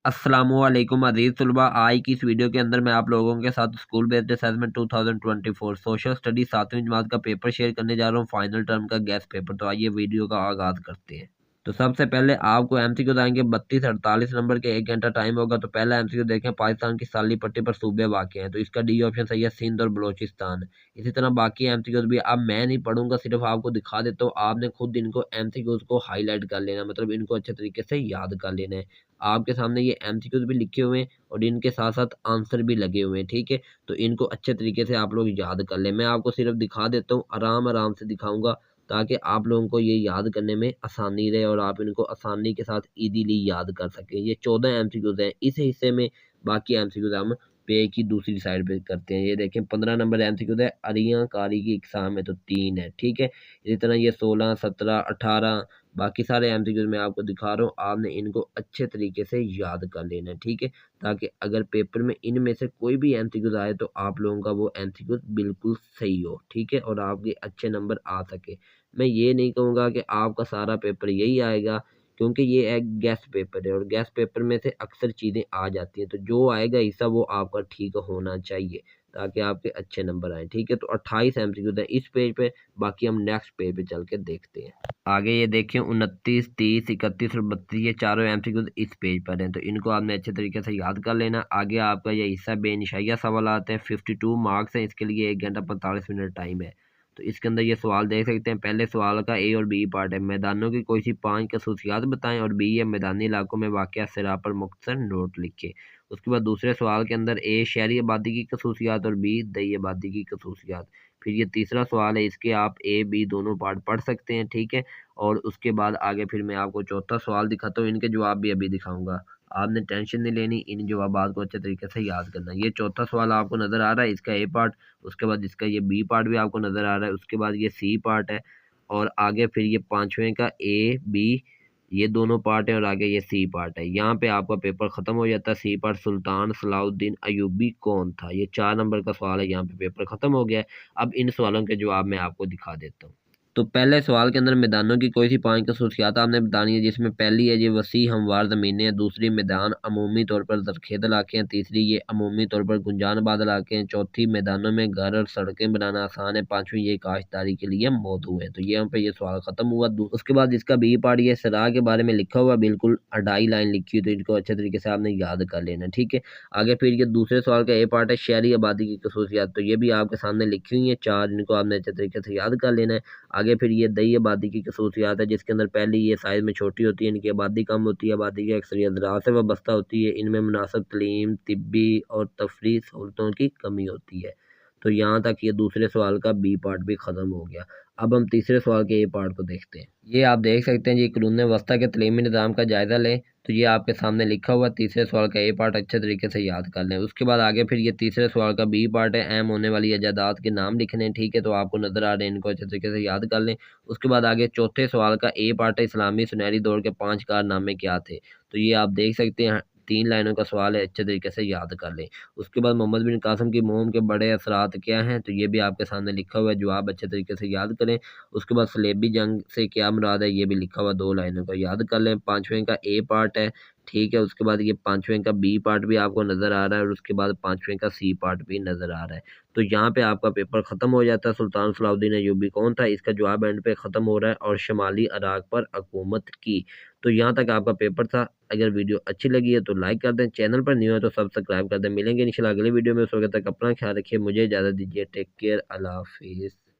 अस्सलामुअलैकुम अज़ीज़ तलबा। आज की इस वीडियो के अंदर मैं आप लोगों के साथ school based assessment 2024 social study 7वीं जमात का पेपर शेयर करने जा रहा हूँ, फाइनल टर्म का गेस्ट पेपर। तो आइए वीडियो का आगाज़ करते हैं। तो सबसे पहले आपको एमसीक्यू आएंगे 32-48 नंबर के, 1 घंटा टाइम होगा। तो पहला एमसीक्यू देखें, पाकिस्तान की साली पट्टी पर सूबे वाक़ हैं, तो इसका डी ऑप्शन सही है, सिंध और बलोचिस्तान। इसी तरह बाकी एमसीक्यूज भी अब मैं नहीं पढ़ूंगा, सिर्फ आपको दिखा देता हूँ। आपने खुद इनको एमसीक्यूज को हाईलाइट कर लेना, मतलब इनको अच्छे तरीके से याद कर लेना है। आपके सामने ये एमसीक्यूज भी लिखे हुए हैं और इनके साथ साथ आंसर भी लगे हुए हैं, ठीक है। तो इनको अच्छे तरीके से आप लोग याद कर लें। मैं आपको सिर्फ दिखा देता हूँ, आराम आराम से दिखाऊंगा ताकि आप लोगों को ये याद करने में आसानी रहे और आप इनको आसानी के साथ इजीली याद कर सकें। ये 14 एमसीक्यूज हैं इस हिस्से में। बाकी एमसीक्यूज हम पे की दूसरी साइड पे करते हैं। ये देखें 15 नंबर एमसीक्यूज है, अरियां कारी की एग्जाम है, तो 3 है, ठीक है। इसी तरह ये 16, 17, 18 बाकी सारे एमसीक्यूज मैं आपको दिखा रहा हूँ। आपने इनको अच्छे तरीके से याद कर लेना है, ठीक है, ताकि अगर पेपर में इनमें से कोई भी एमसीक्यूज आए तो आप लोगों का वो एमसीक्यूज बिल्कुल सही हो, ठीक है, और आपके अच्छे नंबर आ सके। मैं ये नहीं कहूँगा कि आपका सारा पेपर यही आएगा, क्योंकि ये एक गेस्ट पेपर है और गेस्ट पेपर में से अक्सर चीज़ें आ जाती हैं। तो जो आएगा हिस्सा वो आपका ठीक होना चाहिए ताकि आपके अच्छे नंबर आए, ठीक है। तो 28 एमसीक्यूज है इस पेज पे। बाकी हम नेक्स्ट पेज पे चल के देखते हैं। आगे ये देखिए 29, 30, 31 और 32 ये चारों एमसीक्यूज इस पेज पर हैं, तो इनको आपने अच्छे तरीके से याद कर लेना। आगे आपका ये हिस्सा बेनिशाया सवाल आते हैं, 52 मार्क्स हैं, इसके लिए 1 घंटा 45 मिनट टाइम है। तो इसके अंदर ये सवाल देख सकते हैं। पहले सवाल का ए और बी पार्ट है, मैदानों की कोई सी 5 खसूसियात बताएं, और बी है मैदानी इलाकों में वाक़या सिरा पर मुख्तसर नोट लिखे। उसके बाद दूसरे सवाल के अंदर ए शहरी आबादी की खसूसियात और बी दई आबादी की खसूसियात। फिर ये तीसरा सवाल है, इसके आप ए बी दोनों पार्ट पढ़ सकते हैं, ठीक है। और उसके बाद आगे फिर मैं आपको चौथा सवाल दिखाता हूँ, इनके जवाब भी अभी दिखाऊंगा। आपने टेंशन नहीं लेनी, इन जवाबात को अच्छे तरीके से याद करना। ये चौथा सवाल आपको नज़र आ रहा है, इसका ए पार्ट। उसके बाद इसका ये बी पार्ट भी आपको नज़र आ रहा है। उसके बाद ये सी पार्ट है और आगे फिर ये पाँचवें का ए बी ये दोनों पार्ट है और आगे ये सी पार्ट है। यहाँ पे आपका पेपर ख़त्म हो जाता है। सी पार्ट, सुल्तान सलाउद्दीन अयूबी कौन था, ये 4 नंबर का सवाल है। यहाँ पे पेपर ख़त्म हो गया है। अब इन सवालों के जवाब मैं आपको दिखा देता हूँ। तो पहले सवाल के अंदर मैदानों की कोई सी 5 खसूसियात आपने बतानी है, जिसमें पहली है ये वसी हमवार ज़मीनें हैं, दूसरी मैदान अमूमी तौर पर ज़रखेज़ इलाके हैं, तीसरी ये अमूमी तौर पर गुंजानबाद इलाके हैं, चौथी मैदानों में घर और सड़कें बनाना आसान है, पाँचवीं ये काश्तकारी के लिए मौजू है। तो ये यहाँ पे ये सवाल ख़त्म हुआ। उसके बाद इसका बी पार्ट ये सरा के बारे में लिखा हुआ, बिल्कुल 2.5 लाइन लिखी हुई, तो इनको अच्छे तरीके से आपने याद कर लेना, ठीक है। आगे फिर ये दूसरे सवाल का ए पार्ट है शहरी आबादी की खसूसियात, तो ये भी आपके सामने लिखी हुई है 4, इनको आपने अच्छे तरीके से याद कर लेना है। आगे फिर ये दई आबादी की खसूसियात है, जिसके अंदर पहली ये साइज़ में छोटी होती है, इनकी आबादी कम होती है, आबादी की अक्सरियत ज़राअत से वाबस्ता होती है, इनमें मुनासिब तलीम, तिब्बी और तफरी सहूलतों की कमी होती है। तो यहाँ तक ये दूसरे सवाल का बी पार्ट भी ख़त्म हो गया। अब हम तीसरे सवाल के ए पार्ट को देखते हैं। ये आप देख सकते हैं जी, क़ुरून वस्ता के तलीमी निज़ाम का जायज़ा लें, तो ये आपके सामने लिखा हुआ तीसरे सवाल का ए पार्ट अच्छे तरीके से याद कर लें। उसके बाद आगे फिर ये तीसरे सवाल का बी पार्ट है, अहम होने वाली इजादात के नाम लिखने, ठीक है। तो आपको नज़र आ रहे हैं, इनको अच्छे तरीके से याद कर लें। उसके बाद आगे चौथे सवाल का ए पार्ट है, इस्लामी सुनहरी दौर के 5 कारनामे क्या थे। तो ये आप देख सकते हैं 3 लाइनों का सवाल है, अच्छे तरीके से याद कर लें। उसके बाद मोहम्मद बिन कासिम की मुहिम के बड़े असरात क्या हैं, तो ये भी आपके सामने लिखा हुआ है, जवाब अच्छे तरीके से याद करें। उसके बाद सलेबी जंग से क्या मुराद है, ये भी लिखा हुआ 2 लाइनों का, याद कर लें। पाँचवें का ए पार्ट है, ठीक है। उसके बाद ये पाँचवें का बी पार्ट भी आपको नज़र आ रहा है और उसके बाद पाँचवें का सी पार्ट भी नज़र आ रहा है। तो यहाँ पे आपका पेपर ख़त्म हो जाता है। सुल्तान सलाउद्दीन अयूबी कौन था, इसका जवाब एंड पे ख़त्म हो रहा है, और शुमाली इराक पर हुकूमत की। तो यहाँ तक आपका पेपर था। अगर वीडियो अच्छी लगी है तो लाइक कर दें, चैनल पर न्यू है तो सब्सक्राइब कर दें। मिलेंगे इंशाल्लाह अगली वीडियो में। उस वक्त तक अपना ख्याल रखिए, मुझे इजाज़त दीजिए। टेक केयर, अल्लाह हाफिज़।